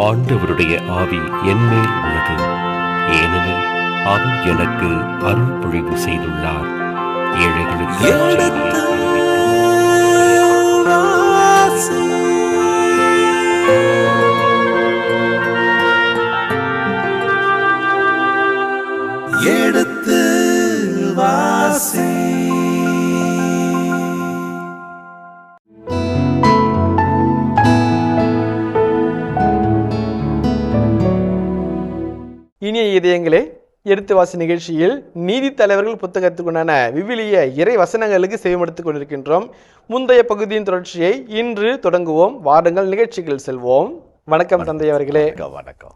ஆண்டவருடைய ஆவி என்மேல் உள்ளது, ஏனெனில் அவர் எனக்கு அருள் பொழிவு செய்துள்ளார். ஏழைகளுக்கு எடுத்து வாசி. இனிய இதயங்களே, எடுத்து வாசி நிகழ்ச்சியில் நீதி தலைவர்கள் புத்தகத்துக்குண்டான விவிலிய இறை வசனங்களுக்கு செவிமடுத்துக் கொண்டிருக்கின்றோம். முந்தைய பகுதியின் தொடர்ச்சியை இன்று தொடங்குவோம். வாருங்கள் நிகழ்ச்சிகள் செல்வோம். வணக்கம் தந்தை அவர்களே. வணக்கம்.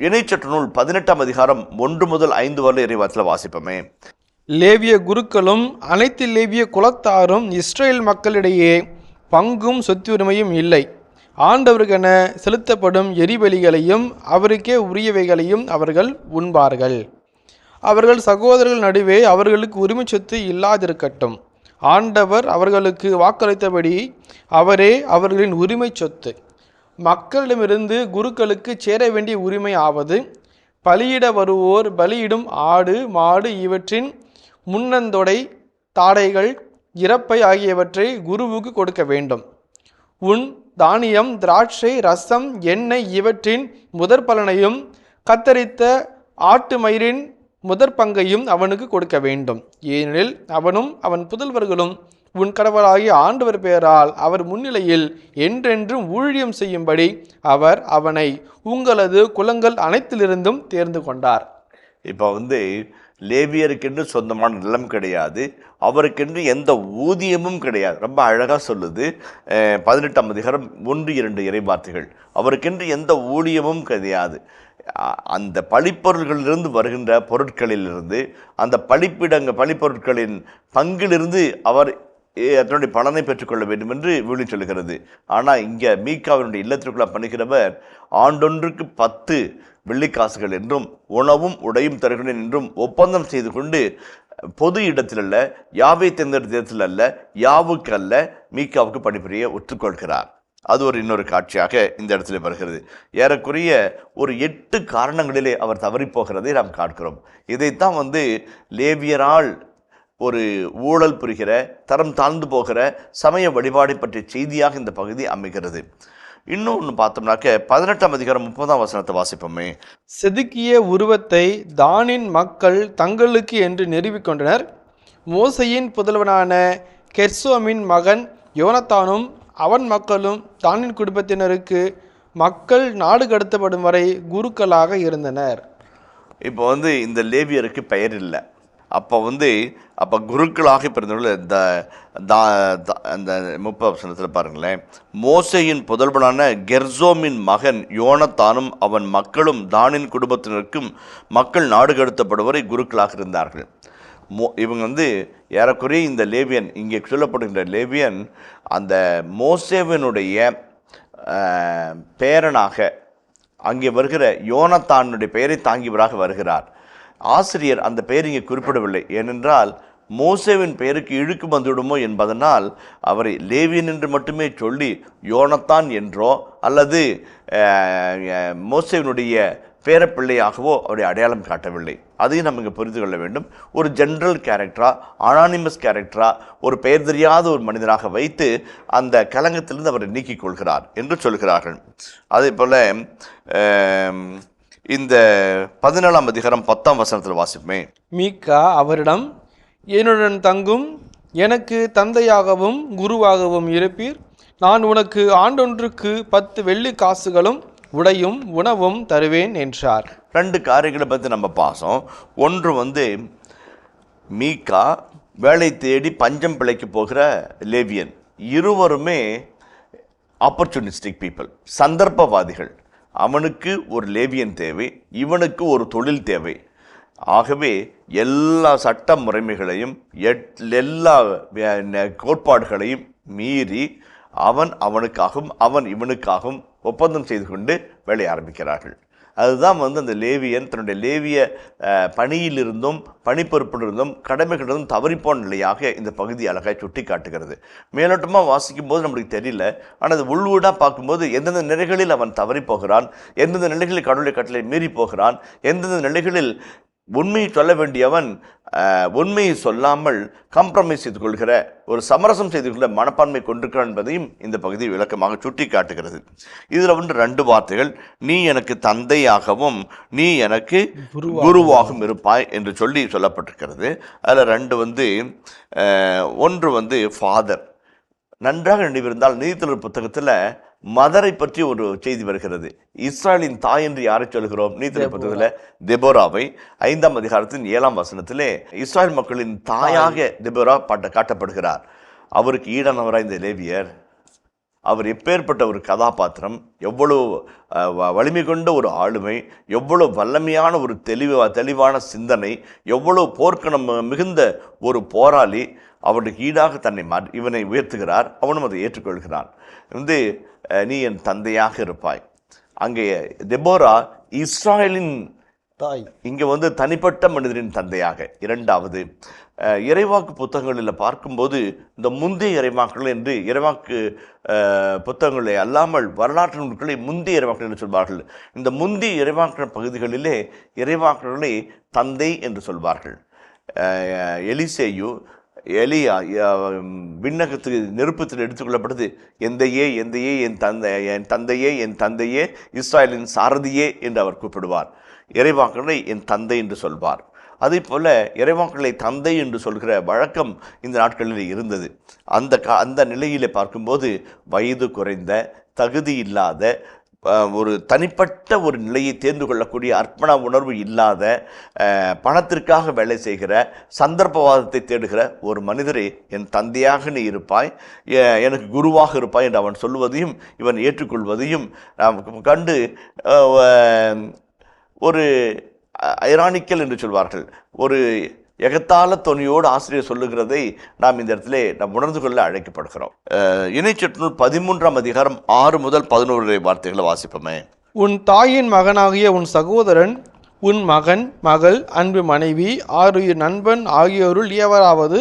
இணைச்சற்று நூல் 18ஆம் அதிகாரம் 1 முதல் 5 வரை இறைவாசல வாசிப்போமே. லேவிய குருக்களும் அனைத்து லேவிய குலத்தாரும் இஸ்ரேல் மக்களிடையே பங்கும் சொத்துரிமையும் இல்லை. ஆண்டவருக்கென செலுத்தப்படும் எரிபலிகளையும் அவருக்கே உரியவைகளையும் அவர்கள் உண்பார்கள். அவர்கள் சகோதரர்கள் நடுவே அவர்களுக்கு உரிமை சொத்து இல்லாதிருக்கட்டும். ஆண்டவர் அவர்களுக்கு வாக்களித்தபடி அவரே அவர்களின் உரிமை சொத்து. மக்களிடமிருந்து குருக்களுக்கு சேர வேண்டிய உரிமை ஆவது, பலியிட வருவோர் பலியிடும் ஆடு மாடு இவற்றின் முன்னந்தொடை தாடைகள் இறப்பை ஆகியவற்றை குருவுக்கு கொடுக்க வேண்டும். உன் தானியம் திராட்சை ரசம் எண்ணெய் இவற்றின் முதற் பலனையும் கத்தரித்த ஆட்டு மயிரின் முதற் பங்கையும் அவனுக்கு கொடுக்க வேண்டும். ஏனெனில் அவனும் அவன் புதல்வர்களும் உன் கடவுளாகிய ஆண்டவர் பெயரால் அவர் முன்னிலையில் என்றென்றும் ஊழியம் செய்யும்படி அவர் அவனை உங்களது குலங்கள் அனைத்திலிருந்தும் தேர்ந்து கொண்டார். இப்போ லேவியருக்கென்று சொந்தமான நிலம் கிடையாது, அவருக்கென்று எந்த ஊதியமும் கிடையாது. ரொம்ப அழகாக சொல்லுது 18ஆம் அதிகாரம் 1-2 இறைவார்த்தைகள். அவருக்கென்று எந்த ஊழியமும் கிடையாது. அந்த பழிப்பொருள்களிலிருந்து வருகின்ற பொருட்களிலிருந்து, அந்த பழிப்பொருட்களின் பங்கிலிருந்து அவர் அதனுடைய பலனை பெற்றுக்கொள்ள வேண்டும் என்று விழி சொல்கிறது. ஆனால் இங்கே மீகாவினுடைய இல்லத்திற்குள்ள பண்ணுகிறவர் ஆண்டொன்றுக்கு 10 வெள்ளிக்காசுகள் என்றும் உணவும் உடையும் தருகிறேன் என்றும் ஒப்பந்தம் செய்து கொண்டு பொது இடத்தில் அல்ல, யாவை தேர்ந்தெடுத்த இடத்தில் அல்ல, யாவுக்கு அல்ல, மீகாவுக்கு பணிபுரிய ஒத்துக்கொள்கிறார். அது இன்னொரு காட்சியாக இந்த இடத்துல வருகிறது. ஏறக்குறைய ஒரு 8 காரணங்களிலே அவர் தவறி போகிறதை நாம் காண்கிறோம். இதைத்தான் லேவியரால் ஒரு ஊழல் புரிகிற, தரம் தாழ்ந்து போகிற சமய வழிபாடை பற்றிய செய்தியாக இந்த பகுதி அமைகிறது. இன்னொன்று பார்த்தோம்னாக்க 18ஆம் அதிகாரம் 30ஆம் வசனத்தை வாசிப்போமே. செதுக்கிய உருவத்தை தானின் மக்கள் தங்களுக்கு என்று நிறுவிக்கொண்டனர். மோசையின் புதல்வனான கெர்சோமின் மகன் யோனத்தானும் அவன் மக்களும் தானின் குடும்பத்தினருக்கு மக்கள் நாடு கடத்தப்படும் வரை குருக்களாக இருந்தனர். இப்போ இந்த லேவியருக்கு பெயர் இல்லை. அப்போ குருக்களாக பிறந்தவர்கள் அந்த 30 வசனத்தில் பாருங்களேன். மோசையின் புதல்வனான கெர்சோமின் மகன் யோனத்தானும் அவன் மக்களும் தானின் குடும்பத்தினருக்கும் மக்கள் நாடு கடத்தப்படுவரை குருக்களாக இருந்தார்கள். இவங்க ஏறக்குறைய இந்த லேவியன், இங்கே சொல்லப்படுகின்ற லேவியன் அந்த மோசேவினுடைய பேரனாக அங்கே வருகிற யோனத்தானுடைய பெயரை தாங்கியவராக வருகிறார். ஆசிரியர் அந்த பெயர் இங்கே குறிப்பிடவில்லை. ஏனென்றால் மோசேவின் பெயருக்கு இழுக்கு வந்துவிடுமோ என்பதனால் அவரை லேவியன் என்று மட்டுமே சொல்லி யோனத்தான் என்றோ அல்லது மோசேவினுடைய பேரப்பிள்ளையாகவோ அவருடைய அடையாளம் காட்டவில்லை. அதையும் நம்ம இங்கே புரிந்து கொள்ள வேண்டும். ஒரு ஜென்ரல் கேரக்டரா, அனானிமஸ் கேரக்டரா, ஒரு பெயர் தெரியாத ஒரு மனிதராக வைத்து அந்த கலங்கத்திலிருந்து அவரை நீக்கிக் கொள்கிறார் என்று சொல்கிறார்கள். அதே போல் இந்த 17ஆம் அதிகாரம் 10ஆம் வசனத்தில் வாசிப்போமே. மீகா அவரிடம், என்னுடன் தங்கும், எனக்கு தந்தையாகவும் குருவாகவும் இருப்பீர். நான் உனக்கு ஆண்டொன்றுக்கு 10 வெள்ளி காசுகளும் உடையும் உணவும் தருவேன் என்றார். 2 காரியங்களை பற்றி நம்ம பாசம். ஒன்று மீகா வேலை தேடி பஞ்சம் பிழைக்க போகிற லேவியன். இருவருமே ஆப்பர்ச்சுனிஸ்டிக் பீப்புள், சந்தர்ப்பவாதிகள். அவனுக்கு ஒரு லேவியன் தேவை, இவனுக்கு ஒரு தொழில் தேவை. ஆகவே எல்லா சட்ட முறைமைகளையும் எல்லா கோட்பாடுகளையும் மீறி அவனுக்காகவும் அவன் இவனுக்காகவும் ஒப்பந்தம் செய்து கொண்டு வேலையை ஆரம்பிக்கிறார்கள். அதுதான் அந்த லேவியன் தன்னுடைய லேவிய பணியிலிருந்தும் பணிப்பொறுப்பிலிருந்தும் கடமைகளிலிருந்தும் தவறிப்போன நிலையாக இந்த பகுதி அழகாய் சுட்டி காட்டுகிறது. மேலோட்டமாக வாசிக்கும் போது நம்மளுக்கு தெரியல, ஆனால் அது உள்வூடாக பார்க்கும்போது எந்தெந்த நிலைகளில் அவன் தவறி போகிறான், எந்தெந்த நிலைகளில் கடவுளுடைய கட்டளை மீறி போகிறான், எந்தெந்த நிலைகளில் உண்மையை சொல்ல வேண்டியவன் உண்மையை சொல்லாமல் காம்ப்ரமைஸ் செய்து கொள்கிற ஒரு சமரசம் செய்து கொள்ள மனப்பான்மை கொண்டிருக்கிறான் என்பதையும் இந்த பகுதி விளக்கமாக சுட்டி காட்டுகிறது. இதில் 2 வார்த்தைகள், நீ எனக்கு தந்தையாகவும் நீ எனக்கு குருவாகவும் இருப்பாய் என்று சொல்லப்பட்டிருக்கிறது. அதில் 2 ஒன்று ஃபாதர். நன்றாக நினைவிருந்தால் நீதித்தொடர் புத்தகத்தில் மதரை பற்றி ஒரு செய்தி வருகிறது. இஸ்ராயலின் தாய் என்று யாரை சொல்கிறோம்? நீதித்தொடர் புத்தகத்தில் தெபோராவை 5ஆம் அதிகாரத்தின் 7ஆம் வசனத்திலே இஸ்ராயல் மக்களின் தாயாக தெபோரா காட்டப்படுகிறார். அவருக்கு ஈடானவராக இந்த லேவியர். அவர் எப்பேற்பட்ட ஒரு கதாபாத்திரம், எவ்வளோ வலிமை கொண்ட ஒரு ஆளுமை, எவ்வளோ வல்லமையான ஒரு தெளிவான சிந்தனை, எவ்வளோ போர்க்கணம் மிகுந்த ஒரு போராளி. அவனுக்கு ஈடாக இவனை உயர்த்துகிறார். அவனும் அதை ஏற்றுக்கொள்கிறான். நீ என் தந்தையாக இருப்பாய். அங்கே தெபோரா இஸ்ராயலின் தாய், இங்கே தனிப்பட்ட மனிதரின் தந்தையாக. 2வது இறைவாக்கு புத்தகங்களில் பார்க்கும்போது இந்த முந்தைய இறைவாக்குகள் என்று இறைவாக்கு புத்தகங்களை அல்லாமல் வரலாற்று நூல்களை முந்தைய இறைவாக்குகள் என்று சொல்வார்கள். இந்த முந்தைய இறைவாக்குகள் பகுதிகளிலே இறைவாக்குகளை தந்தை என்று சொல்வார்கள். எலிசேயு எலியா விண்ணகத்துக்கு நெருப்பத்தில் எடுத்துக்கொள்ளப்படுது. எந்தையே என் தந்தையே இஸ்ராயலின் சாரதியே என்று அவர் கூப்பிடுவார். இறைவாக்களை என் தந்தை என்று சொல்வார். அதே போல இறைவாக்களை தந்தை என்று சொல்கிற வழக்கம் இந்த நாட்களில் இருந்தது. அந்த நிலையிலே பார்க்கும்போது வயது குறைந்த, தகுதி இல்லாத, ஒரு தனிப்பட்ட ஒரு நிலையை தேர்ந்து கொள்ளக்கூடிய அர்ப்பண உணர்வு இல்லாத, பணத்திற்காக வேலை செய்கிற, சந்தர்ப்பவாதத்தை தேடுகிற ஒரு மனிதரை என் தந்தையாக நீ இருப்பாய், எனக்கு குருவாக இருப்பாய் என்று அவன் சொல்வதையும் இவன் ஏற்றுக்கொள்வதையும் நாம் கண்டு ஒரு ஐரானிக்கல் என்று சொல்வார்கள், ஒரு எகத்தால தொனியோடு ஆசிரியர் சொல்லுகிறதை நாம் இந்த இடத்துல நாம் உணர்ந்து கொள்ள அழைக்கப்படுகிறோம். இணைச்சற்று 13ஆம் அதிகாரம் 6 முதல் 11 வார்த்தைகளை வாசிப்போமே. உன் தாயின் மகனாகிய உன் சகோதரன், உன் மகன், மகள், அன்பு மனைவி, ஆருயிர் நண்பன் ஆகியோருள் எவராவது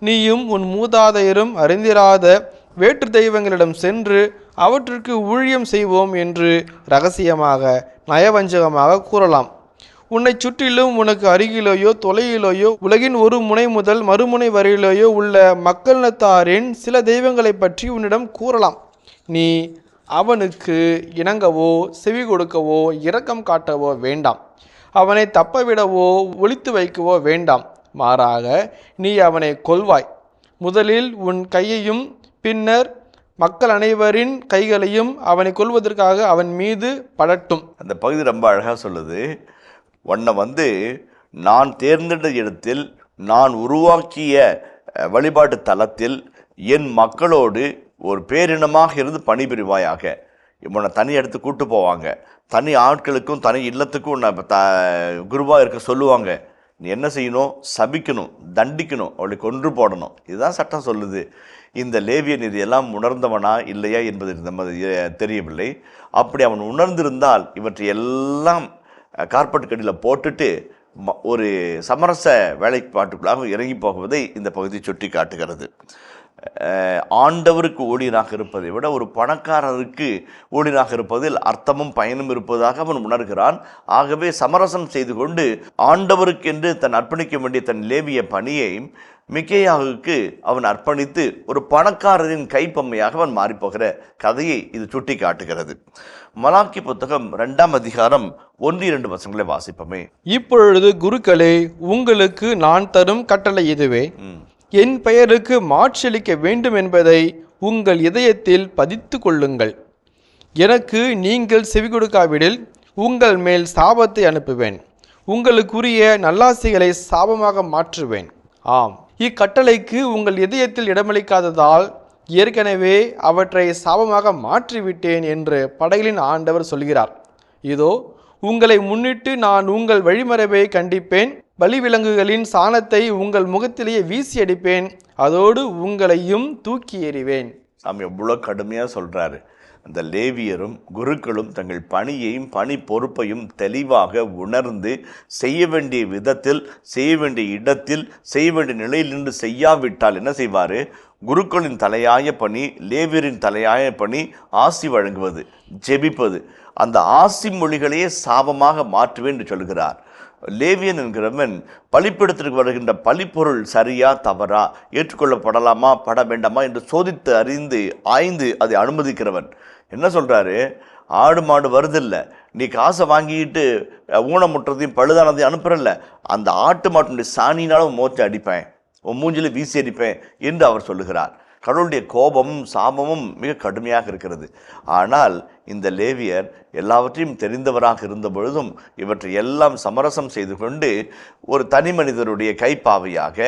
நீயும் உன் மூதாதையரும் அறிந்திராத வேற்று தெய்வங்களிடம் சென்று அவற்றுக்கு ஊழியம் செய்வோம் என்று இரகசியமாக நயவஞ்சகமாக கூறலாம். உன்னை சுற்றிலும் உனக்கு அருகிலேயோ தொலையிலேயோ உலகின் ஒரு முனை முதல் மறுமுனை வரையிலேயோ உள்ள மக்களினத்தாரின் சில தெய்வங்களை பற்றி உன்னிடம் கூறலாம். நீ அவனுக்கு இணங்கவோ செவி கொடுக்கவோ இரக்கம் காட்டவோ வேண்டாம். அவனை தப்பவிடவோ ஒளித்து வைக்கவோ வேண்டாம். மாறாக நீ அவனை கொல்வாய். முதலில் உன் கையையும் பின்னர் மக்கள் அனைவரின் கைகளையும் அவனை கொல்வதற்காக அவன் மீது படட்டும். அந்த பகுதி ரொம்ப அழகாக சொல்லுது. உன்னை நான் தேர்ந்தெடுத்த இடத்தில், நான் உருவாக்கிய வழிபாட்டு தலத்தில் என் மக்களோடு ஒரு பேரினமாக இருந்து பணிபுரிவாயாக. உன்னை தனி எடுத்து கூட்டு போவாங்க, தனி ஆட்களுக்கும் தனி இல்லத்துக்கும் உன்னை குருவாக இருக்க சொல்லுவாங்க. நீ என்ன செய்யணும்? சபிக்கணும், தண்டிக்கணும், அவளை கொன்று போடணும். இதுதான் சட்டம் சொல்லுது. இந்த லேவியன் இதையெல்லாம் உணர்ந்தவனா இல்லையா என்பது நம்ம தெரியவில்லை. அப்படி அவன் உணர்ந்திருந்தால் இவற்றை எல்லாம் கார்பெட் கடியில் போட்டுட்டு ஒரு சமரச வேலைப்பாட்டுக்குள்ளாக இறங்கி போகுவதை இந்த பகுதி சுட்டி காட்டுகிறது. ஆண்டவருக்கு ஊழியனாக இருப்பதை விட ஒரு பணக்காரருக்கு ஊழியனாக இருப்பதில் அர்த்தமும் பயனும் இருப்பதாக அவன் உணர்கிறான். ஆகவே சமரசம் செய்து கொண்டு ஆண்டவருக்கென்று தன் அர்ப்பணிக்க வேண்டிய தன் லேவிய பணியை மிக்கேயாவுக்கு அவன் அர்ப்பணித்து ஒரு பணக்காரரின் கைப்பம்மையாக அவன் மாறிப்போகிற கதையை இது சுட்டி காட்டுகிறது. மலாக்கி புத்தகம் 2ஆம் அதிகாரம் 1-2 வசனங்களை வாசிப்போமே. இப்பொழுது குருக்களே, உங்களுக்கு நான் தரும் கட்டளை இதுவே. என் பெயருக்கு மாற்றளிக்க வேண்டும் என்பதை உங்கள் இதயத்தில் பதித்து கொள்ளுங்கள். எனக்கு நீங்கள் செவி கொடுக்காவிடில் உங்கள் மேல் சாபத்தை அனுப்புவேன். உங்களுக்குரிய நல்லாசிகளை சாபமாக மாற்றுவேன். ஆம், இக்கட்டளைக்கு உங்கள் இதயத்தில் இடமளிக்காததால் ஏற்கனவே அவற்றை சாபமாக மாற்றிவிட்டேன் என்று படைகளின் ஆண்டவர் சொல்கிறார். இதோ உங்களை முன்னிட்டு நான் உங்கள் வழிமரபை கண்டிப்பேன். பலிவிலங்குகளின் சாணத்தை உங்கள் முகத்திலேயே வீசி அடிப்பேன். அதோடு உங்களையும் தூக்கி எறிவேன். சாமி எவ்வளோ கடுமையாக சொல்கிறாரு. அந்த லேவியரும் குருக்களும் தங்கள் பணியையும் பணி பொறுப்பையும் தெளிவாக உணர்ந்து செய்ய வேண்டிய விதத்தில், செய்ய வேண்டிய இடத்தில், செய்ய வேண்டிய நிலையில் நின்று செய்யாவிட்டால் என்ன செய்வார்? குருக்களின் தலையாய பணி, லேவியரின் தலையாய பணி ஆசி வழங்குவது, ஜெபிப்பது. அந்த ஆசி மொழிகளையே சாபமாக மாற்றுவேன் என்று சொல்கிறார். லேவியன் என்கிறவன் பலிப்பிடத்திற்கு வருகின்ற பலிப்பொருள் சரியா தவறா, ஏற்றுக்கொள்ளப்படலாமா பட வேண்டாமா என்று சோதித்து அறிந்து ஆய்ந்து அதை அனுமதிக்கிறவன். என்ன சொல்கிறாரு? ஆடு மாடு வருதில்ல, நீ காசை வாங்கிட்டு ஊனமுற்றதையும் பழுதானதையும் அனுப்புறல்ல, அந்த ஆட்டு மாட்டுடைய சாணினாலும் மோச்சு அடிப்பேன், உன் மூஞ்சில வீசி அடிப்பேன் என்று அவர் சொல்லுகிறார். கடவுளுடைய கோபமும் சாபமும் மிக கடுமையாக இருக்கிறது. ஆனால் இந்த லேவியர் எல்லாவற்றையும் தெரிந்தவராக இருந்த பொழுதும் இவற்றை எல்லாம் சமரசம் செய்து கொண்டு ஒரு தனி மனிதருடைய கைப்பாவையாக,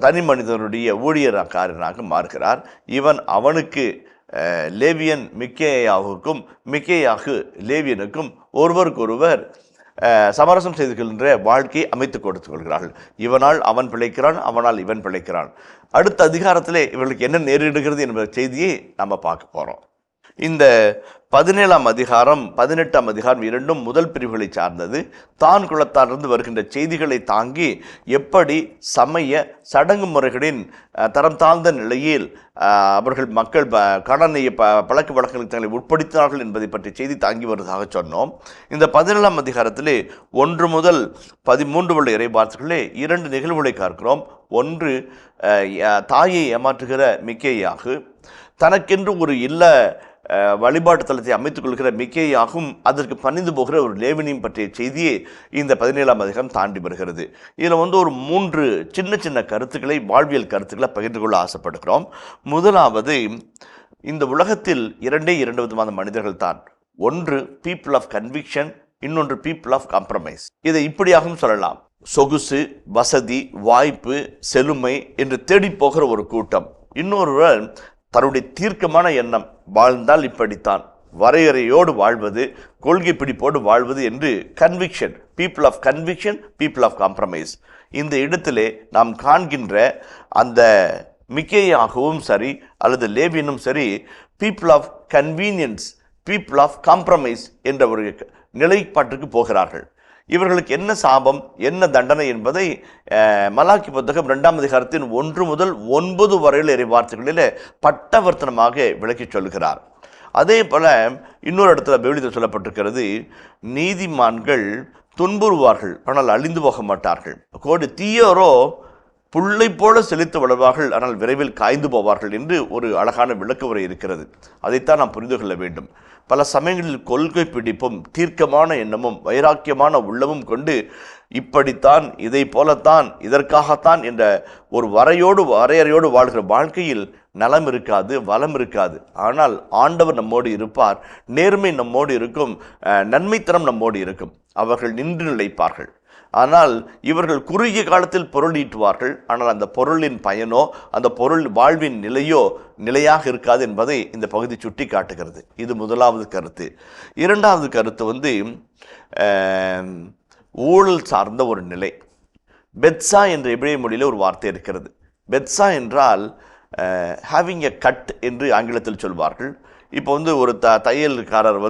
தனி மனிதனுடைய ஊழியக்காரனாக மாறுகிறார். இவன் அவனுக்கு லேவியன் மிக்கேயாவுக்கும், மிக்கேயாகு லேவியனுக்கும் ஒருவருக்கொருவர் சமரசம் செய்து கொள்கின்ற வாழ்க்கையை அமைத்து கொடுத்து கொள்கிறார்கள். இவனால் அவன் பிழைக்கிறான், அவனால் இவன் பிழைக்கிறான். அடுத்த அதிகாரத்திலே இவர்களுக்கு என்ன நேரிடுகிறது என்ற செய்தியை நம்ம பார்க்க போகிறோம். இந்த 17ஆம் அதிகாரம் 18ஆம் அதிகாரம் இரண்டும் முதல் பிரிவுகளை சார்ந்தது. தான் குலத்தாரிலிருந்து வருகின்ற செய்திகளை தாங்கி எப்படி சமய சடங்கு முறைகளின் தரம் தாழ்ந்த நிலையில் அவர்கள் மக்கள் கடனை பழக்க வழக்கங்களுக்கு தங்களை உட்படுத்தினார்கள் என்பதை பற்றி செய்தி தாங்கி வருவதாக சொன்னோம். இந்த 17ஆம் அதிகாரத்திலே 1 முதல் 13 உள்ள இறைவார்த்தைகளே 2 நிகழ்வுகளை பார்க்கிறோம். ஒன்று, தாயை ஏமாற்றுகிற மிக்கேயாகு தனக்கென்று ஒரு இல்ல வழிபாட்டு தளத்தை அமைத்துக் கொள்கிற மிக்கேயாகும் அதற்கு பணிந்து போகிற ஒரு லேவியனையும் பற்றிய செய்தியை இந்த 17ஆம் அதிகாரம் தாண்டி வருகிறது. இதில் ஒரு 3 சின்ன சின்ன கருத்துக்களை, வாழ்வியல் கருத்துக்களை பகிர்ந்து கொள்ள ஆசைப்படுகிறோம். முதலாவது, இந்த உலகத்தில் 2 விதமான மனிதர்கள் தான். ஒன்று பீப்புள் ஆஃப் கன்விக்ஷன், இன்னொன்று பீப்புள் ஆஃப் காம்ப்ரமைஸ். இதை இப்படியாகவும் சொல்லலாம். சொகுசு, வசதி, வாய்ப்பு, செழுமை என்று தேடி போகிற ஒரு கூட்டம். இன்னொருவர் தன்னுடைய தீர்க்கமான எண்ணம், வாழ்ந்தால் இப்படித்தான், வரையறையோடு வாழ்வது, கொள்கை பிடிப்போடு வாழ்வது என்று conviction, people of conviction, people of compromise. இந்த இடத்திலே நாம் காண்கின்ற அந்த மிக்கேயாகவும் சரி அல்லது லேவியனும் சரி, people of convenience, people of compromise என்ற ஒரு நிலைப்பாட்டுக்கு போகிறார்கள். இவர்களுக்கு என்ன சாபம், என்ன தண்டனை என்பதை மலாக்கி புத்தகம் 2ஆம் அதிகாரத்தின் 1 முதல் 9 வரையில் இறைவார்த்தைகளில் பட்டவர்த்தனமாக விளக்கி சொல்கிறார். அதே போல இன்னொரு இடத்துல பைபிளில் சொல்லப்பட்டிருக்கிறது, நீதிமான்கள் துன்புறுவார்கள் ஆனால் அழிந்து போக மாட்டார்கள், தீயோரோ புல்லை போல செழித்து வளர்வார்கள் ஆனால் விரைவில் காய்ந்து போவார்கள் என்று ஒரு அழகான விளக்கு உரை இருக்கிறது. அதைத்தான் நாம் புரிந்து கொள்ள வேண்டும். பல சமயங்களில் கொள்கை பிடிப்பும் தீர்க்கமான எண்ணமும் வைராக்கியமான உள்ளமும் கொண்டு இப்படித்தான், இதை போலத்தான், இதற்காகத்தான் என்ற ஒரு வரையறையோடு வாழ்கிற வாழ்க்கையில் நலம் இருக்காது, வளம் இருக்காது. ஆனால் ஆண்டவர் நம்மோடு இருப்பார், நேர்மை நம்மோடு இருக்கும், நன்மைத்தனம் நம்மோடு இருக்கும். அவர்கள் நின்று நிலைப்பார்கள். ஆனால் இவர்கள் குறுகிய காலத்தில் பொருள் ஈட்டுவார்கள். ஆனால் அந்த பொருளின் பயனோ, அந்த பொருள் வாழ்வின் நிலையோ நிலையாக இருக்காது என்பதை இந்த பகுதி சுட்டி காட்டுகிறது. இது முதலாவது கருத்து. இரண்டாவது கருத்து ஊழல் சார்ந்த ஒரு நிலை. பெத்சா என்ற எபிரேய மொழியில் ஒரு வார்த்தை இருக்கிறது. பெத்சா என்றால் ஹேவிங் எ கட் என்று ஆங்கிலத்தில் சொல்வார்கள். இப்போ ஒரு தையல்காரர்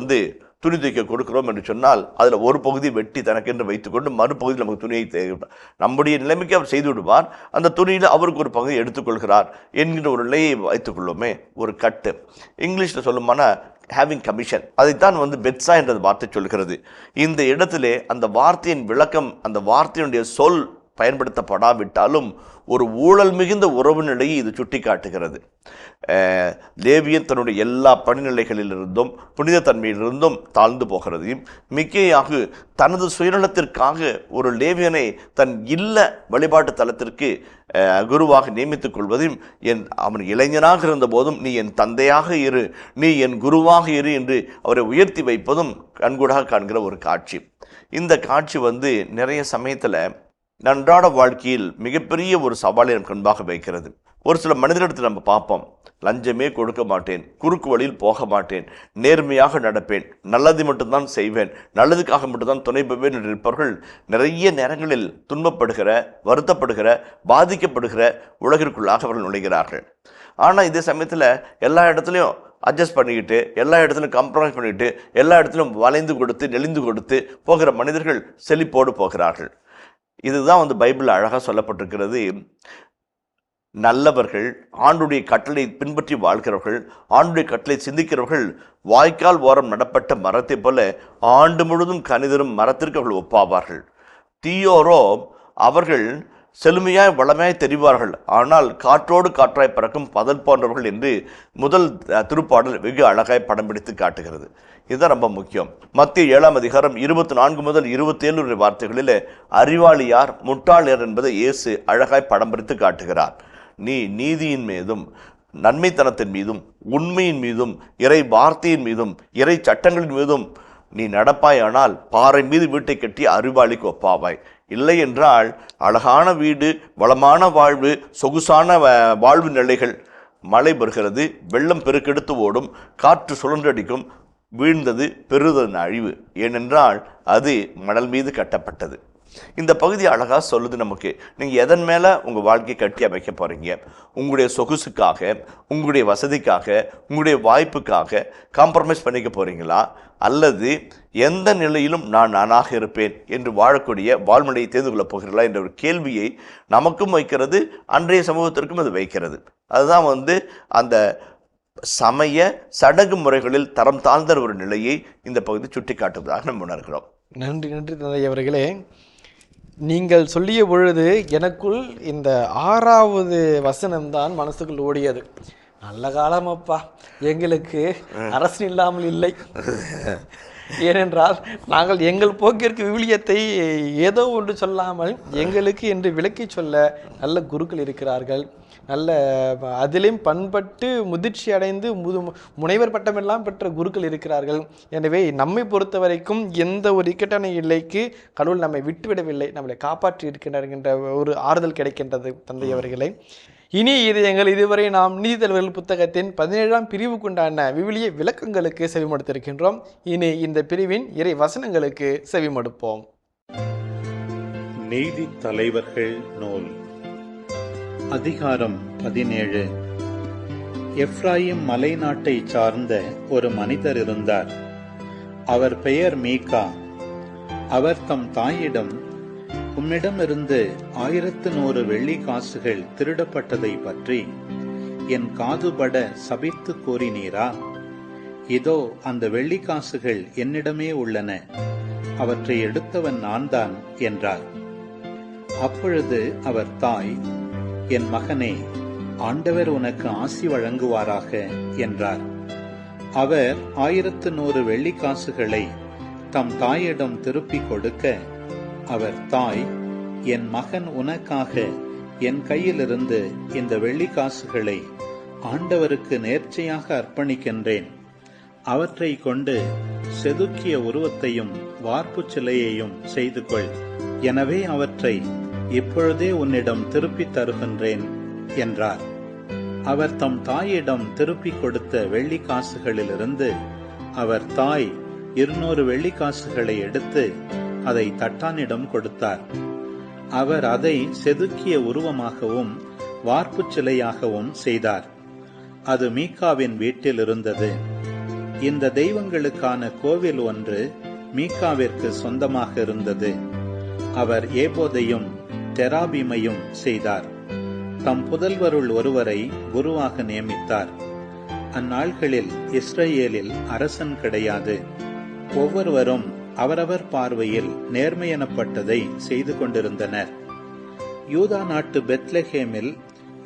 துணி தைக்க கொடுக்குறோம் என்று சொன்னால் அதில் ஒரு பகுதி வெட்டி தனக்கென்று வைத்துக்கொண்டு மறுபகுதியில் நமக்கு துணியை நம்முடைய நிலைமைக்கு அவர் செய்து விடுவார். அந்த துணியில் அவருக்கு ஒரு பகுதி எடுத்துக்கொள்கிறார் என்கின்ற ஒரு நிலையை வைத்துக்கொள்ளுமே, ஒரு கட்டு. இங்கிலீஷில் சொல்லுமானா ஹேவிங் கமிஷன். அதைத்தான் பெத்சா என்ற வார்த்தை சொல்கிறது. இந்த இடத்திலே அந்த வார்த்தையின் விளக்கம், அந்த வார்த்தையினுடைய சொல் பயன்படுத்தப்படாவிட்டாலும் ஒரு ஊழல் மிகுந்த உறவு நிலையை இது சுட்டி காட்டுகிறது. லேவியன் தன்னுடைய எல்லா பணிநிலைகளிலிருந்தும் புனித தன்மையிலிருந்தும் தாழ்ந்து போகிறதையும், மிக்கேயாகு தனது சுயநலத்திற்காக ஒரு லேவியனை தன் இல்ல வழிபாட்டு தலத்திற்கு குருவாக நியமித்துக் கொள்வதையும், அவன் இளைஞனாக இருந்த போதும் நீ என் தந்தையாக இரு, நீ என் குருவாக இரு என்று அவரை உயர்த்தி வைப்பதும் கண்கூடாக காண்கிற ஒரு காட்சி. இந்த காட்சி நிறைய சமயத்தில் அன்றாட வாழ்க்கையில் மிகப்பெரிய ஒரு சவாலை நம் கண்பாக வைக்கிறது. ஒரு சில மனிதரிடத்தில் நம்ம பார்ப்போம், லஞ்சமே கொடுக்க மாட்டேன், குறுக்கு வழியில் போக மாட்டேன், நேர்மையாக நடப்பேன், நல்லது மட்டும்தான் செய்வேன், நல்லதுக்காக மட்டும்தான் துணை போவேன் என்று இருப்பவர்கள் நிறைய நேரங்களில் துன்பப்படுகிற, வருத்தப்படுகிற, பாதிக்கப்படுகிற உலகிற்குள்ளாக அவர்கள் நுழைகிறார்கள். ஆனால் இதே சமயத்தில் எல்லா இடத்துலையும் அட்ஜஸ்ட் பண்ணிக்கிட்டு எல்லா இடத்துலையும் கம்ப்ரமைஸ் பண்ணிக்கிட்டு எல்லா இடத்துலையும் வளைந்து கொடுத்து நெளிந்து கொடுத்து போகிற மனிதர்கள் செழிப்போடு போகிறார்கள். இதுதான் பைபிள் அழகாக சொல்லப்பட்டிருக்கிறது. நல்லவர்கள், ஆண்டுடைய கட்டளை பின்பற்றி வாழ்கிறவர்கள், ஆண்டுடைய கட்டளை சிந்திக்கிறவர்கள் வாய்க்கால் ஓரம் நடப்பட்ட மரத்தை போல ஆண்டு முழுதும் கனிதரும் மரத்திற்கு அவர்கள் ஒப்பாவார்கள். தீயோரோ அவர்கள் செழுமையாய் வளமையாய் தெரிவார்கள், ஆனால் காற்றோடு காற்றாய் பறக்கும் பதல் போன்றவர்கள் என்று முதல் திருப்பாடல் வெகு அழகாய் படம் பிடித்து காட்டுகிறது. இதுதான் ரொம்ப முக்கியம். மத்திய 7ஆம் அதிகாரம் 24 முதல் 27 வார்த்தைகளில் அறிவாளி யார், முட்டாள் யார் என்பதை இயேசு அழகாய் படம் பிடித்து காட்டுகிறார். நீ நீதியின் மீதும் நன்மைத்தனத்தின் மீதும் உண்மையின் மீதும் இறை வார்த்தையின் மீதும் இறை சட்டங்களின் மீதும் நீ நடப்பாயானால் பாறை மீது வீட்டை கட்டி அறிவாளிக்கு ஒப்பாவாய். இல்லை என்றால் அழகான வீடு, வளமான வாழ்வு, சொகுசான வாழ்வு நிலைகள், மழை வருகிறது, வெள்ளம் பெருக்கெடுத்து ஓடும், காற்று சுழன்றடிக்கும், வீழ்ந்தது பெறுதன் அழிவு. ஏனென்றால் அது மணல் மீது கட்டப்பட்டது. இந்த பகுதி அழகாக சொல்லுது நமக்கு, நீங்கள் எதன் மேலே உங்கள் வாழ்க்கையை கட்டி அமைக்க போகிறீங்க? உங்களுடைய சொகுசுக்காக, உங்களுடைய வசதிக்காக, உங்களுடைய வாய்ப்புக்காக காம்ப்ரமைஸ் பண்ணிக்க போகிறீங்களா, அல்லது எந்த நிலையிலும் நான் நானாக இருப்பேன் என்று வாழக்கூடிய வாழ்முறையை தேர்ந்து கொள்ளப் போகிறீர்களா என்ற ஒரு கேள்வியை நமக்கும் வைக்கிறது, அன்றைய சமூகத்திற்கும் அது வைக்கிறது. அதுதான் அந்த சமய சடங்கு முறைகளில் தரம் தாழ்ந்த ஒரு நிலையை இந்த பகுதி சுட்டி காட்டுவதாக நம்ம உணர்கிறோம். நன்றி நன்றி தந்தை அவர்களே. நீங்கள் சொல்லிய பொழுது எனக்குள் இந்த 6வது வசனம்தான் மனசுக்குள் ஓடியது. நல்ல காலம் அப்பா, எங்களுக்கு அரசு இல்லாமல் இல்லை. ஏனென்றால் நாங்கள் எங்கள் போக்கிற்கு விவிலியத்தை ஏதோ ஒன்று சொல்லாமல் எங்களுக்கு என்று விளக்கி சொல்ல நல்ல குருக்கள் இருக்கிறார்கள். நல்ல அதிலும் பண்பட்டு முதிர்ச்சி அடைந்து முனைவர் பட்டமெல்லாம் பெற்ற குருக்கள் இருக்கிறார்கள். எனவே நம்மை பொறுத்த வரைக்கும் எந்த ஒரு இக்கட்டான நிலைக்கு கடவுள் நம்மை விட்டுவிடவில்லை, நம்மளை காப்பாற்றி இருக்கின்றார் என்ற ஒரு ஆறுதல் கிடைக்கின்றது தந்தை அவர்களை. இனி இதயங்கள் இதுவரை நாம் நீதித்தலைவர்கள் புத்தகத்தின் 17ஆம் பிரிவுக்குண்டான விவிலிய விளக்கங்களுக்கு செவிமடுத்திருக்கின்றோம். இனி இந்த பிரிவின் இறை வசனங்களுக்கு செவிமடுப்போம். நீதி தலைவர்கள் நூல் அதிகாரம் 17. எப்ராயிம் மலை நாட்டை சார்ந்த ஒரு மனிதர் இருந்தார். அவர் பெயர் மீகா. அவர் தம் தாயிடம், உம்மிடமிருந்து 1100 வெள்ளி காசுகள் திருடப்பட்டதை பற்றி என் காதுபட சபித்து கூறினீரா? இதோ அந்த வெள்ளி காசுகள் என்னிடமே உள்ளன, அவற்றை எடுத்தவன் நான்தான் என்றார். அப்பொழுது அவர் தாய், என் மகனே, ஆண்டவர் உனக்கு ஆசி வழங்குவாராக என்றார். அவர் 1100 வெள்ளி காசுகளை தம் தாயிடம் திருப்பிக் கொடுக்க, அவர் தாய், என் மகன் உனக்காக என் கையிலிருந்து இந்த வெள்ளி காசுகளை ஆண்டவருக்கு நேர்ச்சையாக அர்ப்பணிக்கின்றேன். அவற்றை கொண்டு செதுக்கிய உருவத்தையும் வார்ப்பு சிலையையும் செய்து கொள். எனவே அவற்றை இப்பொழுதே உன்னிடம் திருப்பித் தருகின்றேன் என்றார். அவர் தம் தாயிடம் திருப்பிக் கொடுத்த வெள்ளி காசுகளிலிருந்து அவர் தாய் 200 வெள்ளி காசுகளை எடுத்து அதை தட்டானிடம் கொடுத்தார். அவர் அதை செதுக்கிய உருவமாகவும் வார்ப்பு சிலையாகவும் செய்தார். அது மீகாவின் வீட்டில் இருந்தது. இந்த தெய்வங்களுக்கான கோவில் ஒன்று மீகாவிற்கு சொந்தமாக இருந்தது. அவர் ஏபோதையும் தெராபீமையும் செய்தார். தம் புதல்வருள் ஒருவரை குருவாக நியமித்தார். அந்நாள்களில் இஸ்ரேலில் அரசன் கிடையாது. ஒவ்வொருவரும் அவரவர் பார்வையில் நேர்மையெனப்பட்டதை செய்து கொண்டிருந்தனர். யூதா நாட்டு பெத்லெஹேமில்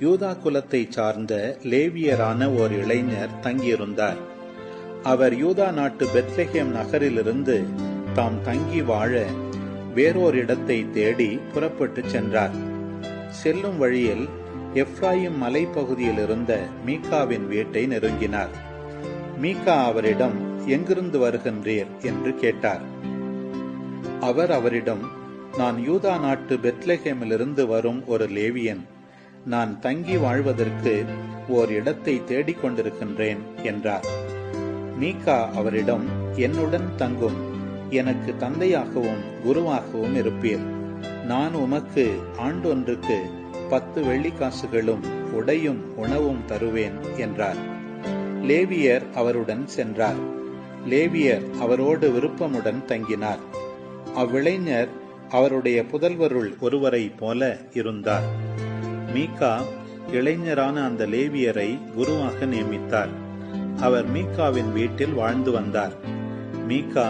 யூதா குலத்தை சார்ந்த லேவியரான ஓர் இளைஞர் தங்கியிருந்தார். அவர் யூதா நாட்டு பெத்லெஹேம் நகரிலிருந்து தாம் தங்கி வாழ வேறோர் இடத்தை தேடி புறப்பட்டு சென்றார். செல்லும் வழியில் எப்ராயிம் மலைப்பகுதியில் இருந்த மீகாவின் வீட்டை நெருங்கினார். மீகா அவரிடம், எங்கிருந்து வருகின்றீர் என்று கேட்டார். அவர் அவரிடம், நான் யூதா நாட்டு பெத்லெஹேமிலிருந்து வரும் ஒரு லேவியன். நான் தங்கி வாழ்வதற்கு ஓர் இடத்தை தேடிக் கொண்டிருக்கின்றேன் என்றார். மீகா அவரிடம், என்னுடன் தங்கும், எனக்கு தந்தையாகவும் குருவாகவும் இருப்பீர். நான் உமக்கு ஆண்டொன்றுக்கு 10 வெள்ளி காசுகளும் உடையும் உணவும் தருவேன் என்றார். லேவியர் அவருடன் சென்றார். லேவியர் அவரோடு விருப்பமுடன் தங்கினார். அவ்விளைஞர் அவருடைய புதல்வருள் ஒருவரை போல இருந்தார். மீகா இளைஞரான அந்த லேவியரை குருவாக நியமித்தார். அவர் மீகாவின் வீட்டில் வாழ்ந்து வந்தார். மீகா,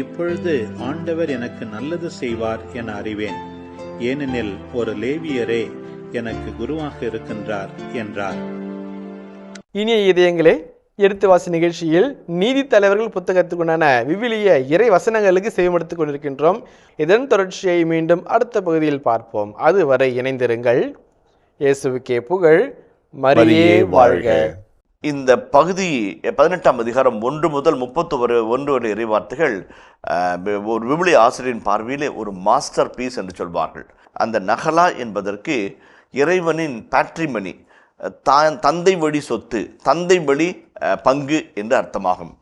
இப்பொழுது ஆண்டவர் எனக்கு நல்லது செய்வார் என அறிவேன், ஏனெனில் ஒரு லேவியரே எனக்கு குருவாக இருக்கின்றார் என்றார். இனிய இதயங்களே, எடுத்து வாசி நிகழ்ச்சியில் நீதி தலைவர்கள் புத்தகத்துக்குண்டான விவிலிய இறை வசனங்களுக்கு செவிமடுத்துக் கொண்டிருக்கின்றோம். இதன் தொடர்ச்சியை மீண்டும் அடுத்த பகுதியில் பார்ப்போம். அதுவரை இணைந்திருங்கள். இயேசுவுக்கே புகழ், மரியே வாழ்க. இந்த பகுதி 18ஆம் அதிகாரம் 1 முதல் 31 வரை இறைவார்த்தைகள் ஒரு விவிலிய ஆசிரியரின் பார்வையிலே ஒரு மாஸ்டர் பீஸ் என்று சொல்வார்கள். அந்த நகலா என்பதற்கு இறைவனின் பேட்ரிமனி, தந்தை வழி சொத்து, தந்தை வழி பங்கு என்று அர்த்தமாகும்.